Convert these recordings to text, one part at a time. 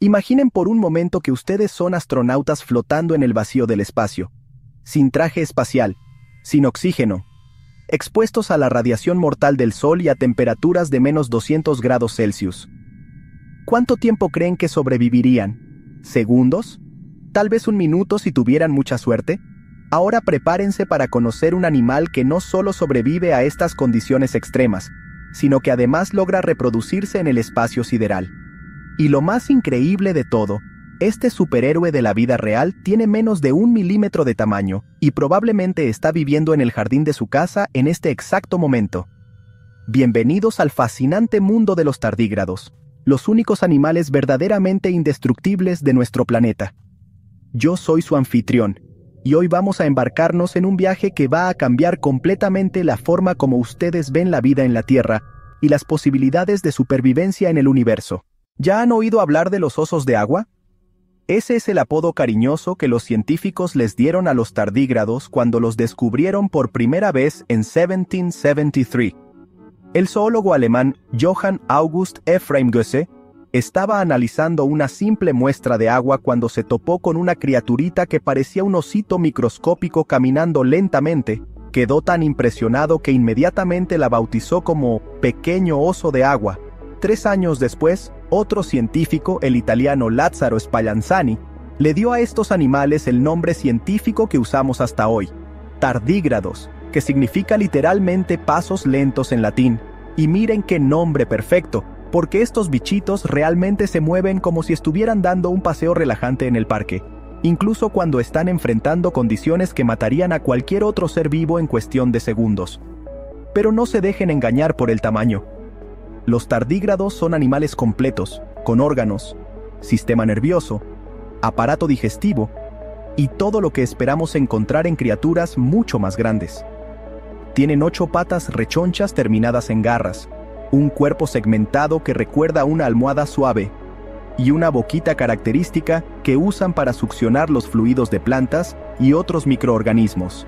Imaginen por un momento que ustedes son astronautas flotando en el vacío del espacio, sin traje espacial, sin oxígeno, expuestos a la radiación mortal del Sol y a temperaturas de menos 200 grados Celsius. ¿Cuánto tiempo creen que sobrevivirían? ¿Segundos? ¿Tal vez un minuto si tuvieran mucha suerte? Ahora prepárense para conocer un animal que no solo sobrevive a estas condiciones extremas, sino que además logra reproducirse en el espacio sideral. Y lo más increíble de todo, este superhéroe de la vida real tiene menos de 1 milímetro de tamaño y probablemente está viviendo en el jardín de su casa en este exacto momento. Bienvenidos al fascinante mundo de los tardígrados, los únicos animales verdaderamente indestructibles de nuestro planeta. Yo soy su anfitrión, y hoy vamos a embarcarnos en un viaje que va a cambiar completamente la forma como ustedes ven la vida en la Tierra y las posibilidades de supervivencia en el universo. ¿Ya han oído hablar de los osos de agua? Ese es el apodo cariñoso que los científicos les dieron a los tardígrados cuando los descubrieron por primera vez en 1773. El zoólogo alemán Johann August Ephraim Gosse estaba analizando una simple muestra de agua cuando se topó con una criaturita que parecía un osito microscópico caminando lentamente. Quedó tan impresionado que inmediatamente la bautizó como pequeño oso de agua. 3 años después, otro científico, el italiano Lazzaro Spallanzani, le dio a estos animales el nombre científico que usamos hasta hoy, tardígrados, que significa literalmente pasos lentos en latín. Y miren qué nombre perfecto, porque estos bichitos realmente se mueven como si estuvieran dando un paseo relajante en el parque, incluso cuando están enfrentando condiciones que matarían a cualquier otro ser vivo en cuestión de segundos. Pero no se dejen engañar por el tamaño. Los tardígrados son animales completos, con órganos, sistema nervioso, aparato digestivo y todo lo que esperamos encontrar en criaturas mucho más grandes. Tienen 8 patas rechonchas terminadas en garras, un cuerpo segmentado que recuerda a una almohada suave y una boquita característica que usan para succionar los fluidos de plantas y otros microorganismos.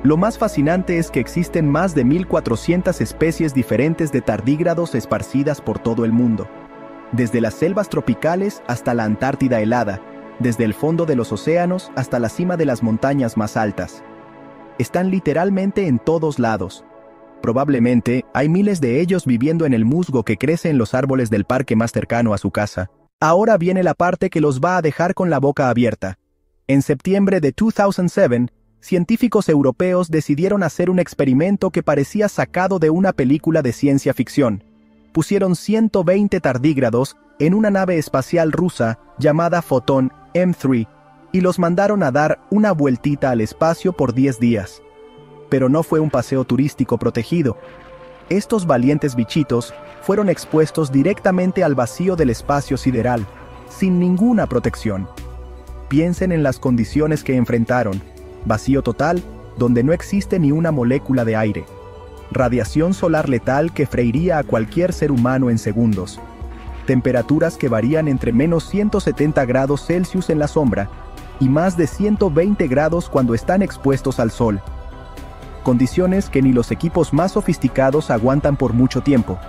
Lo más fascinante es que existen más de 1.400 especies diferentes de tardígrados esparcidas por todo el mundo, desde las selvas tropicales hasta la Antártida helada, desde el fondo de los océanos hasta la cima de las montañas más altas. Están literalmente en todos lados. Probablemente hay miles de ellos viviendo en el musgo que crece en los árboles del parque más cercano a su casa. Ahora viene la parte que los va a dejar con la boca abierta. En septiembre de 2007, científicos europeos decidieron hacer un experimento que parecía sacado de una película de ciencia ficción. Pusieron 120 tardígrados en una nave espacial rusa llamada Foton M3 y los mandaron a dar una vueltita al espacio por 10 días. Pero no fue un paseo turístico protegido. Estos valientes bichitos fueron expuestos directamente al vacío del espacio sideral, sin ninguna protección. Piensen en las condiciones que enfrentaron: vacío total, donde no existe ni una molécula de aire; radiación solar letal que freiría a cualquier ser humano en segundos; temperaturas que varían entre menos 170 grados Celsius en la sombra y más de 120 grados cuando están expuestos al sol. Condiciones que ni los equipos más sofisticados aguantan por mucho tiempo.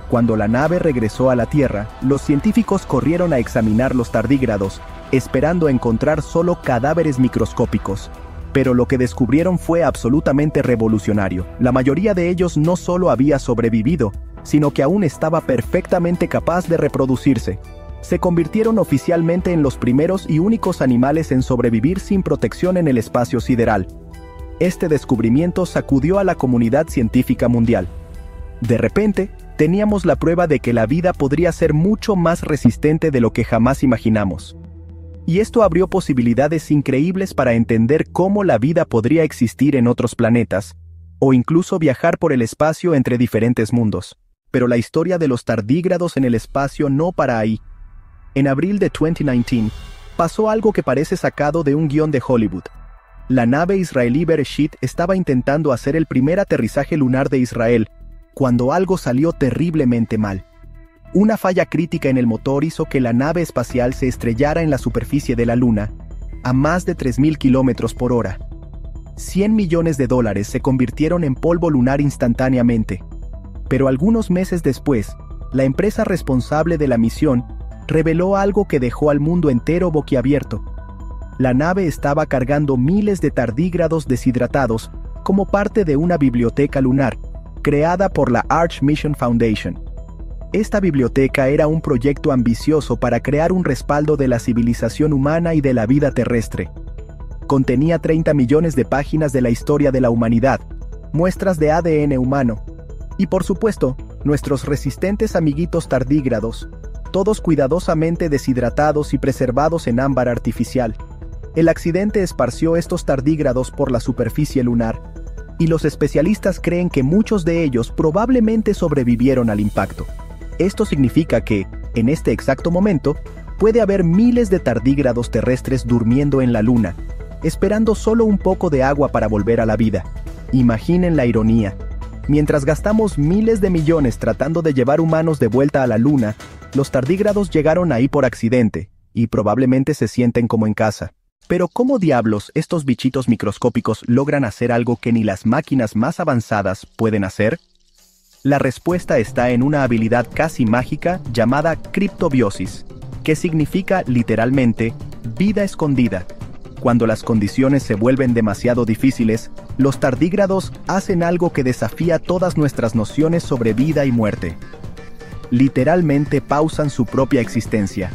Cuando la nave regresó a la Tierra, los científicos corrieron a examinar los tardígrados, esperando encontrar solo cadáveres microscópicos. Pero lo que descubrieron fue absolutamente revolucionario. La mayoría de ellos no solo había sobrevivido, sino que aún estaba perfectamente capaz de reproducirse. Se convirtieron oficialmente en los primeros y únicos animales en sobrevivir sin protección en el espacio sideral. Este descubrimiento sacudió a la comunidad científica mundial. De repente, teníamos la prueba de que la vida podría ser mucho más resistente de lo que jamás imaginamos. Y esto abrió posibilidades increíbles para entender cómo la vida podría existir en otros planetas, o incluso viajar por el espacio entre diferentes mundos. Pero la historia de los tardígrados en el espacio no para ahí. En abril de 2019, pasó algo que parece sacado de un guión de Hollywood. La nave israelí Bereshit estaba intentando hacer el primer aterrizaje lunar de Israel, cuando algo salió terriblemente mal. Una falla crítica en el motor hizo que la nave espacial se estrellara en la superficie de la Luna, a más de 3.000 kilómetros por hora. $100 millones se convirtieron en polvo lunar instantáneamente. Pero algunos meses después, la empresa responsable de la misión reveló algo que dejó al mundo entero boquiabierto. La nave estaba cargando miles de tardígrados deshidratados como parte de una biblioteca lunar, creada por la Arch Mission Foundation. Esta biblioteca era un proyecto ambicioso para crear un respaldo de la civilización humana y de la vida terrestre. Contenía 30 millones de páginas de la historia de la humanidad, muestras de ADN humano, y por supuesto, nuestros resistentes amiguitos tardígrados, todos cuidadosamente deshidratados y preservados en ámbar artificial. El accidente esparció estos tardígrados por la superficie lunar, y los especialistas creen que muchos de ellos probablemente sobrevivieron al impacto. Esto significa que, en este exacto momento, puede haber miles de tardígrados terrestres durmiendo en la Luna, esperando solo un poco de agua para volver a la vida. Imaginen la ironía. Mientras gastamos miles de millones tratando de llevar humanos de vuelta a la Luna, los tardígrados llegaron ahí por accidente, y probablemente se sienten como en casa. Pero ¿cómo diablos estos bichitos microscópicos logran hacer algo que ni las máquinas más avanzadas pueden hacer? La respuesta está en una habilidad casi mágica llamada criptobiosis, que significa literalmente vida escondida. Cuando las condiciones se vuelven demasiado difíciles, los tardígrados hacen algo que desafía todas nuestras nociones sobre vida y muerte. Literalmente pausan su propia existencia.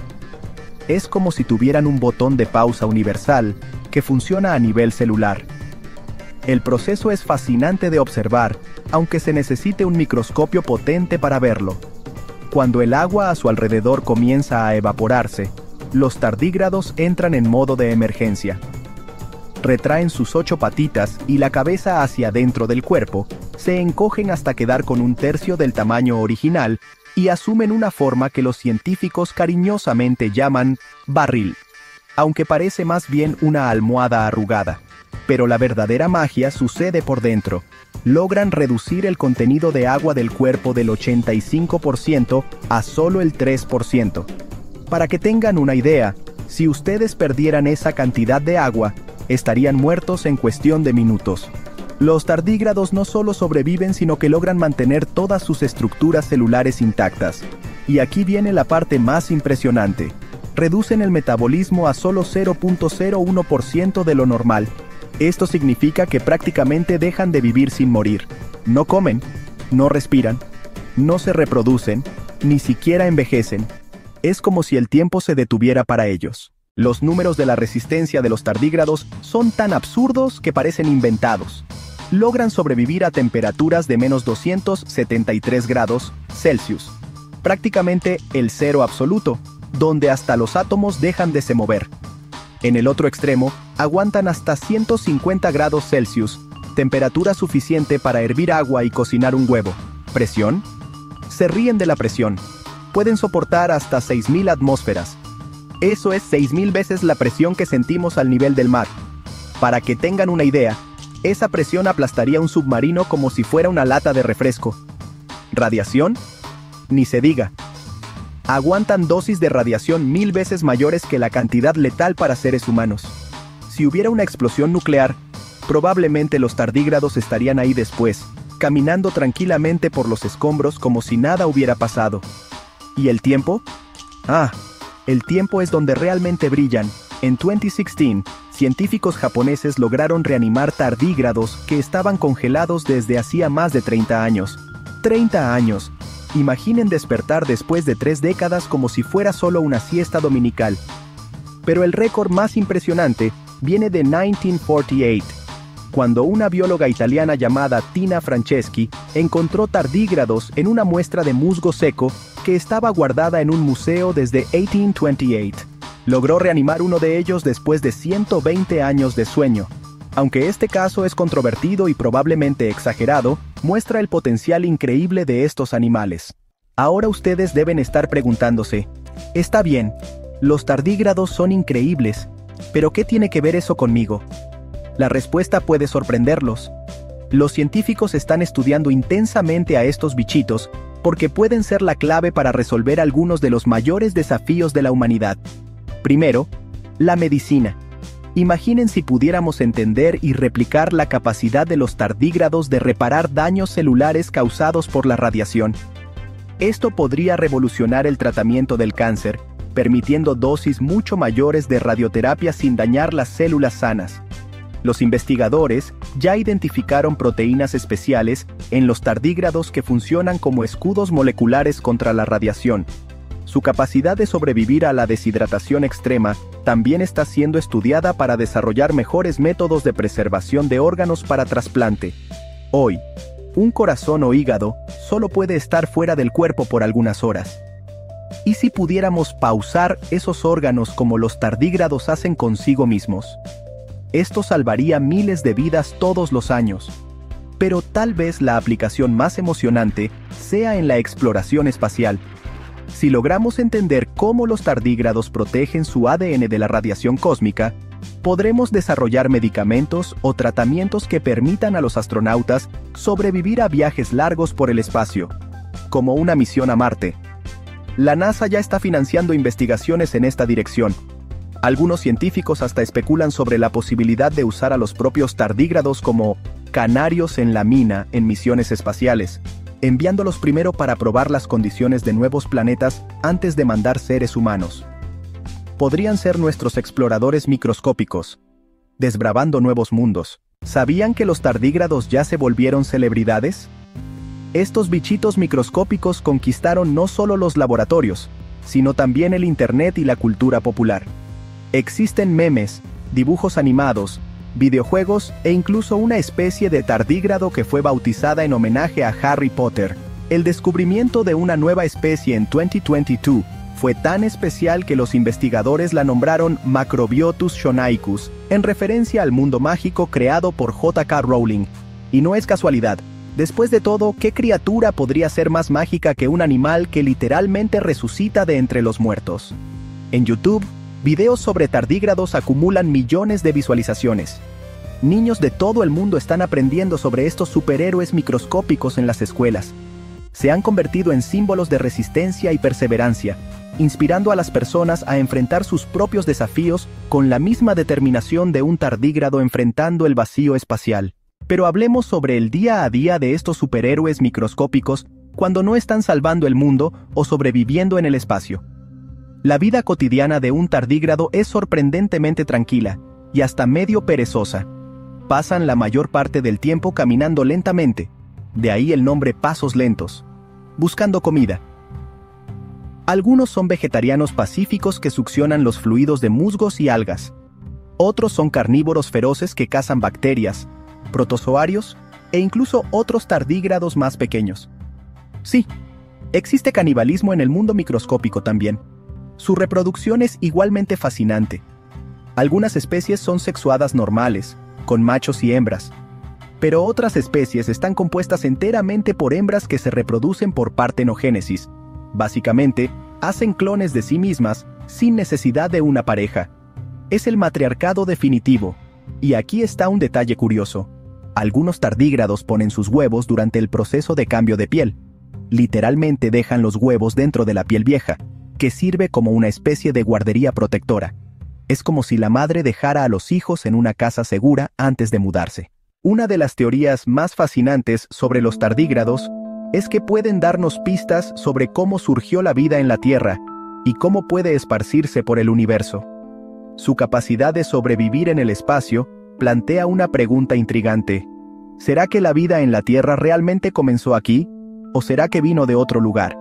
Es como si tuvieran un botón de pausa universal que funciona a nivel celular. El proceso es fascinante de observar, aunque se necesite un microscopio potente para verlo. Cuando el agua a su alrededor comienza a evaporarse, los tardígrados entran en modo de emergencia. Retraen sus 8 patitas y la cabeza hacia adentro del cuerpo, se encogen hasta quedar con un tercio del tamaño original y asumen una forma que los científicos cariñosamente llaman barril, aunque parece más bien una almohada arrugada. Pero la verdadera magia sucede por dentro. Logran reducir el contenido de agua del cuerpo del 85% a solo el 3%. Para que tengan una idea, si ustedes perdieran esa cantidad de agua, estarían muertos en cuestión de minutos. Los tardígrados no solo sobreviven, sino que logran mantener todas sus estructuras celulares intactas. Y aquí viene la parte más impresionante. Reducen el metabolismo a solo 0.01% de lo normal. Esto significa que prácticamente dejan de vivir sin morir. No comen, no respiran, no se reproducen, ni siquiera envejecen. Es como si el tiempo se detuviera para ellos. Los números de la resistencia de los tardígrados son tan absurdos que parecen inventados. Logran sobrevivir a temperaturas de menos 273 grados Celsius, prácticamente el cero absoluto, donde hasta los átomos dejan de se mover. En el otro extremo, aguantan hasta 150 grados Celsius, temperatura suficiente para hervir agua y cocinar un huevo. ¿Presión? Se ríen de la presión. Pueden soportar hasta 6.000 atmósferas. Eso es 6.000 veces la presión que sentimos al nivel del mar. Para que tengan una idea, esa presión aplastaría un submarino como si fuera una lata de refresco. ¿Radiación? Ni se diga. Aguantan dosis de radiación 1000 veces mayores que la cantidad letal para seres humanos. Si hubiera una explosión nuclear, probablemente los tardígrados estarían ahí después, caminando tranquilamente por los escombros como si nada hubiera pasado. ¿Y el tiempo? El tiempo es donde realmente brillan. En 2016, científicos japoneses lograron reanimar tardígrados que estaban congelados desde hacía más de 30 años. ¡30 años! Imaginen despertar después de 3 décadas como si fuera solo una siesta dominical. Pero el récord más impresionante viene de 1948, cuando una bióloga italiana llamada Tina Franceschi encontró tardígrados en una muestra de musgo seco que estaba guardada en un museo desde 1828. Logró reanimar uno de ellos después de 120 años de sueño. Aunque este caso es controvertido y probablemente exagerado, muestra el potencial increíble de estos animales. Ahora ustedes deben estar preguntándose, está bien, los tardígrados son increíbles, pero ¿qué tiene que ver eso conmigo? La respuesta puede sorprenderlos. Los científicos están estudiando intensamente a estos bichitos porque pueden ser la clave para resolver algunos de los mayores desafíos de la humanidad. Primero, la medicina. Imaginen si pudiéramos entender y replicar la capacidad de los tardígrados de reparar daños celulares causados por la radiación. Esto podría revolucionar el tratamiento del cáncer, permitiendo dosis mucho mayores de radioterapia sin dañar las células sanas. Los investigadores ya identificaron proteínas especiales en los tardígrados que funcionan como escudos moleculares contra la radiación. Su capacidad de sobrevivir a la deshidratación extrema también está siendo estudiada para desarrollar mejores métodos de preservación de órganos para trasplante. Hoy, un corazón o hígado solo puede estar fuera del cuerpo por algunas horas. ¿Y si pudiéramos pausar esos órganos como los tardígrados hacen consigo mismos? Esto salvaría miles de vidas todos los años. Pero tal vez la aplicación más emocionante sea en la exploración espacial. Si logramos entender cómo los tardígrados protegen su ADN de la radiación cósmica, podremos desarrollar medicamentos o tratamientos que permitan a los astronautas sobrevivir a viajes largos por el espacio, como una misión a Marte. La NASA ya está financiando investigaciones en esta dirección. Algunos científicos hasta especulan sobre la posibilidad de usar a los propios tardígrados como canarios en la mina en misiones espaciales, enviándolos primero para probar las condiciones de nuevos planetas antes de mandar seres humanos. Podrían ser nuestros exploradores microscópicos, desbravando nuevos mundos. ¿Sabían que los tardígrados ya se volvieron celebridades? Estos bichitos microscópicos conquistaron no solo los laboratorios, sino también el Internet y la cultura popular. Existen memes, dibujos animados, videojuegos e incluso una especie de tardígrado que fue bautizada en homenaje a Harry Potter. El descubrimiento de una nueva especie en 2022 fue tan especial que los investigadores la nombraron Macrobiotus shonaicus, en referencia al mundo mágico creado por J.K. Rowling. Y no es casualidad. Después de todo, ¿qué criatura podría ser más mágica que un animal que literalmente resucita de entre los muertos? En YouTube, videos sobre tardígrados acumulan millones de visualizaciones. Niños de todo el mundo están aprendiendo sobre estos superhéroes microscópicos en las escuelas. Se han convertido en símbolos de resistencia y perseverancia, inspirando a las personas a enfrentar sus propios desafíos con la misma determinación de un tardígrado enfrentando el vacío espacial. Pero hablemos sobre el día a día de estos superhéroes microscópicos cuando no están salvando el mundo o sobreviviendo en el espacio. La vida cotidiana de un tardígrado es sorprendentemente tranquila y hasta medio perezosa. Pasan la mayor parte del tiempo caminando lentamente, de ahí el nombre pasos lentos, buscando comida. Algunos son vegetarianos pacíficos que succionan los fluidos de musgos y algas. Otros son carnívoros feroces que cazan bacterias, protozoarios e incluso otros tardígrados más pequeños. Sí, existe canibalismo en el mundo microscópico también. Su reproducción es igualmente fascinante. Algunas especies son sexuadas normales, con machos y hembras, pero otras especies están compuestas enteramente por hembras que se reproducen por partenogénesis. Básicamente, hacen clones de sí mismas sin necesidad de una pareja. Es el matriarcado definitivo. Y aquí está un detalle curioso. Algunos tardígrados ponen sus huevos durante el proceso de cambio de piel. Literalmente dejan los huevos dentro de la piel vieja, que sirve como una especie de guardería protectora. Es como si la madre dejara a los hijos en una casa segura antes de mudarse. Una de las teorías más fascinantes sobre los tardígrados es que pueden darnos pistas sobre cómo surgió la vida en la Tierra y cómo puede esparcirse por el universo. Su capacidad de sobrevivir en el espacio plantea una pregunta intrigante. ¿Será que la vida en la Tierra realmente comenzó aquí? ¿O será que vino de otro lugar?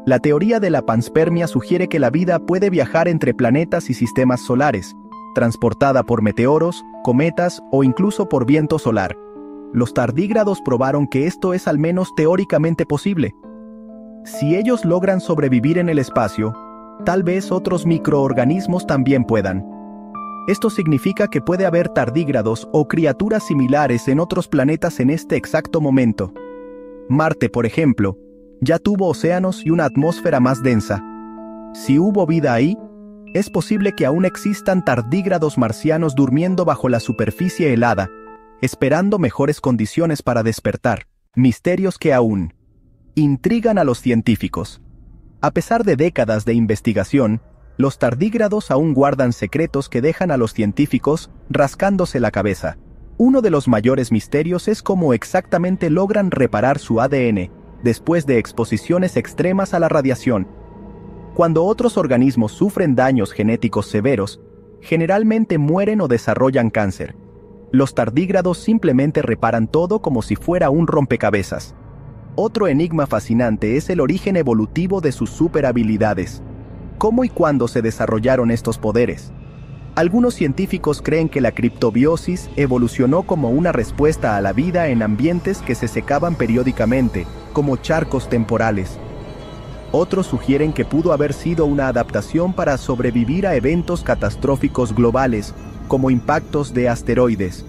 La teoría de la panspermia sugiere que la vida puede viajar entre planetas y sistemas solares, transportada por meteoros, cometas o incluso por viento solar. Los tardígrados probaron que esto es al menos teóricamente posible. Si ellos logran sobrevivir en el espacio, tal vez otros microorganismos también puedan. Esto significa que puede haber tardígrados o criaturas similares en otros planetas en este exacto momento. Marte, por ejemplo, ya tuvo océanos y una atmósfera más densa. Si hubo vida ahí, es posible que aún existan tardígrados marcianos durmiendo bajo la superficie helada, esperando mejores condiciones para despertar. Misterios que aún intrigan a los científicos. A pesar de décadas de investigación, los tardígrados aún guardan secretos que dejan a los científicos rascándose la cabeza. Uno de los mayores misterios es cómo exactamente logran reparar su ADN después de exposiciones extremas a la radiación. Cuando otros organismos sufren daños genéticos severos, generalmente mueren o desarrollan cáncer. Los tardígrados simplemente reparan todo como si fuera un rompecabezas. Otro enigma fascinante es el origen evolutivo de sus superhabilidades. ¿Cómo y cuándo se desarrollaron estos poderes? Algunos científicos creen que la criptobiosis evolucionó como una respuesta a la vida en ambientes que se secaban periódicamente, como charcos temporales. Otros sugieren que pudo haber sido una adaptación para sobrevivir a eventos catastróficos globales, como impactos de asteroides.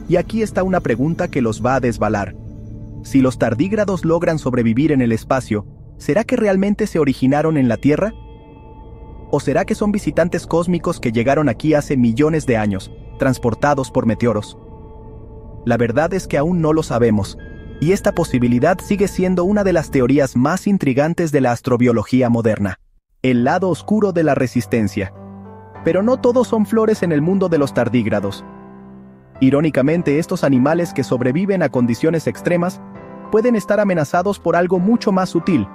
Y aquí está una pregunta que los va a desvelar. Si los tardígrados logran sobrevivir en el espacio, ¿será que realmente se originaron en la Tierra? ¿O será que son visitantes cósmicos que llegaron aquí hace millones de años, transportados por meteoros? La verdad es que aún no lo sabemos, y esta posibilidad sigue siendo una de las teorías más intrigantes de la astrobiología moderna. El lado oscuro de la resistencia. Pero no todos son flores en el mundo de los tardígrados. Irónicamente, estos animales que sobreviven a condiciones extremas pueden estar amenazados por algo mucho más sutil: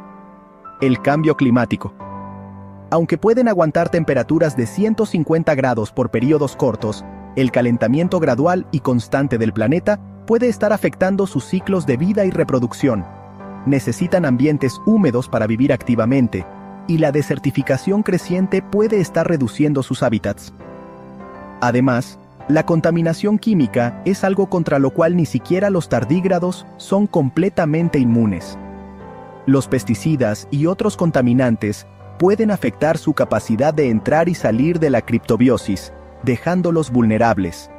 el cambio climático. Aunque pueden aguantar temperaturas de 150 grados por periodos cortos, el calentamiento gradual y constante del planeta puede estar afectando sus ciclos de vida y reproducción. Necesitan ambientes húmedos para vivir activamente, y la desertificación creciente puede estar reduciendo sus hábitats. Además, la contaminación química es algo contra lo cual ni siquiera los tardígrados son completamente inmunes. Los pesticidas y otros contaminantes pueden afectar su capacidad de entrar y salir de la criptobiosis, dejándolos vulnerables.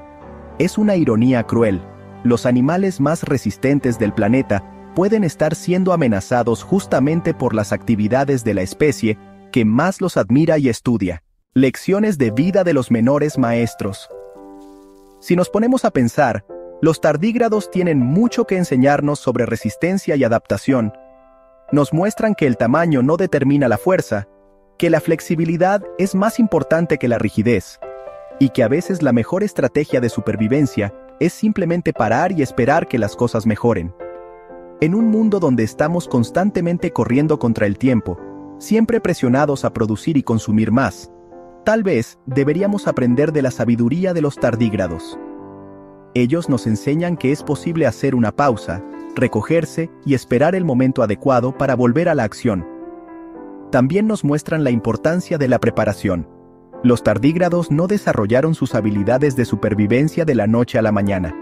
Es una ironía cruel. Los animales más resistentes del planeta pueden estar siendo amenazados justamente por las actividades de la especie que más los admira y estudia. Lecciones de vida de los menores maestros. Si nos ponemos a pensar, los tardígrados tienen mucho que enseñarnos sobre resistencia y adaptación. Nos muestran que el tamaño no determina la fuerza, que la flexibilidad es más importante que la rigidez, y que a veces la mejor estrategia de supervivencia es simplemente parar y esperar que las cosas mejoren. En un mundo donde estamos constantemente corriendo contra el tiempo, siempre presionados a producir y consumir más, tal vez deberíamos aprender de la sabiduría de los tardígrados. Ellos nos enseñan que es posible hacer una pausa, recogerse y esperar el momento adecuado para volver a la acción. También nos muestran la importancia de la preparación. Los tardígrados no desarrollaron sus habilidades de supervivencia de la noche a la mañana.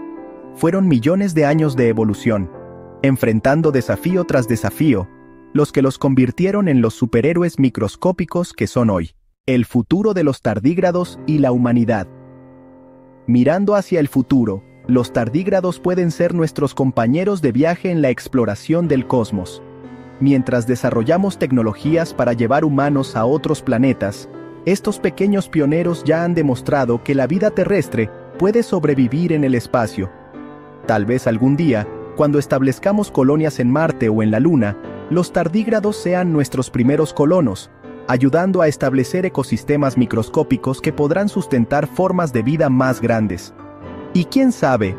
Fueron millones de años de evolución, enfrentando desafío tras desafío, los que los convirtieron en los superhéroes microscópicos que son hoy. El futuro de los tardígrados y la humanidad. Mirando hacia el futuro, los tardígrados pueden ser nuestros compañeros de viaje en la exploración del cosmos. Mientras desarrollamos tecnologías para llevar humanos a otros planetas, estos pequeños pioneros ya han demostrado que la vida terrestre puede sobrevivir en el espacio. Tal vez algún día, cuando establezcamos colonias en Marte o en la Luna, los tardígrados sean nuestros primeros colonos, ayudando a establecer ecosistemas microscópicos que podrán sustentar formas de vida más grandes. Y quién sabe,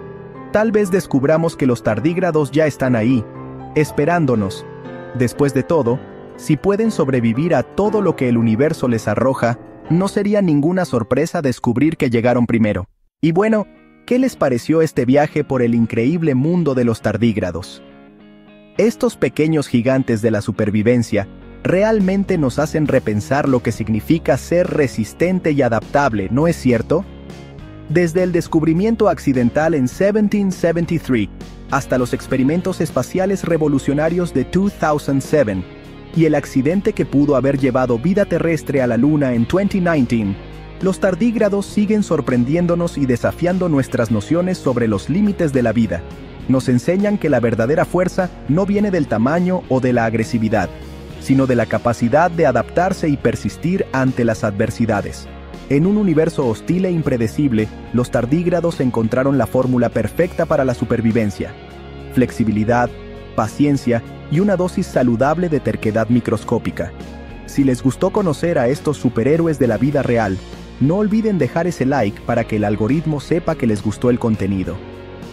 tal vez descubramos que los tardígrados ya están ahí, esperándonos. Después de todo, si pueden sobrevivir a todo lo que el universo les arroja, no sería ninguna sorpresa descubrir que llegaron primero. Y bueno, ¿qué les pareció este viaje por el increíble mundo de los tardígrados? Estos pequeños gigantes de la supervivencia realmente nos hacen repensar lo que significa ser resistente y adaptable, ¿no es cierto? Desde el descubrimiento accidental en 1773 hasta los experimentos espaciales revolucionarios de 2007 y el accidente que pudo haber llevado vida terrestre a la Luna en 2019, los tardígrados siguen sorprendiéndonos y desafiando nuestras nociones sobre los límites de la vida. Nos enseñan que la verdadera fuerza no viene del tamaño o de la agresividad, sino de la capacidad de adaptarse y persistir ante las adversidades. En un universo hostil e impredecible, los tardígrados encontraron la fórmula perfecta para la supervivencia: flexibilidad, paciencia y una dosis saludable de terquedad microscópica. Si les gustó conocer a estos superhéroes de la vida real, no olviden dejar ese like para que el algoritmo sepa que les gustó el contenido.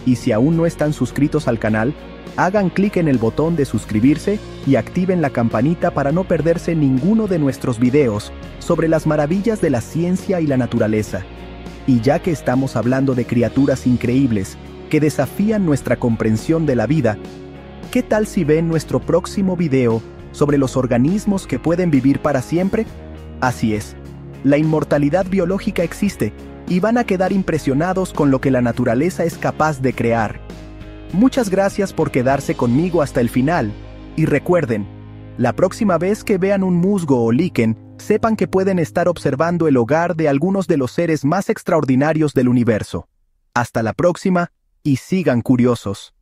Y si aún no están suscritos al canal, hagan clic en el botón de suscribirse y activen la campanita para no perderse ninguno de nuestros videos sobre las maravillas de la ciencia y la naturaleza. Y ya que estamos hablando de criaturas increíbles que desafían nuestra comprensión de la vida, ¿qué tal si ven nuestro próximo video sobre los organismos que pueden vivir para siempre? Así es, la inmortalidad biológica existe y van a quedar impresionados con lo que la naturaleza es capaz de crear. Muchas gracias por quedarse conmigo hasta el final, y recuerden, la próxima vez que vean un musgo o líquen, sepan que pueden estar observando el hogar de algunos de los seres más extraordinarios del universo. Hasta la próxima, y sigan curiosos.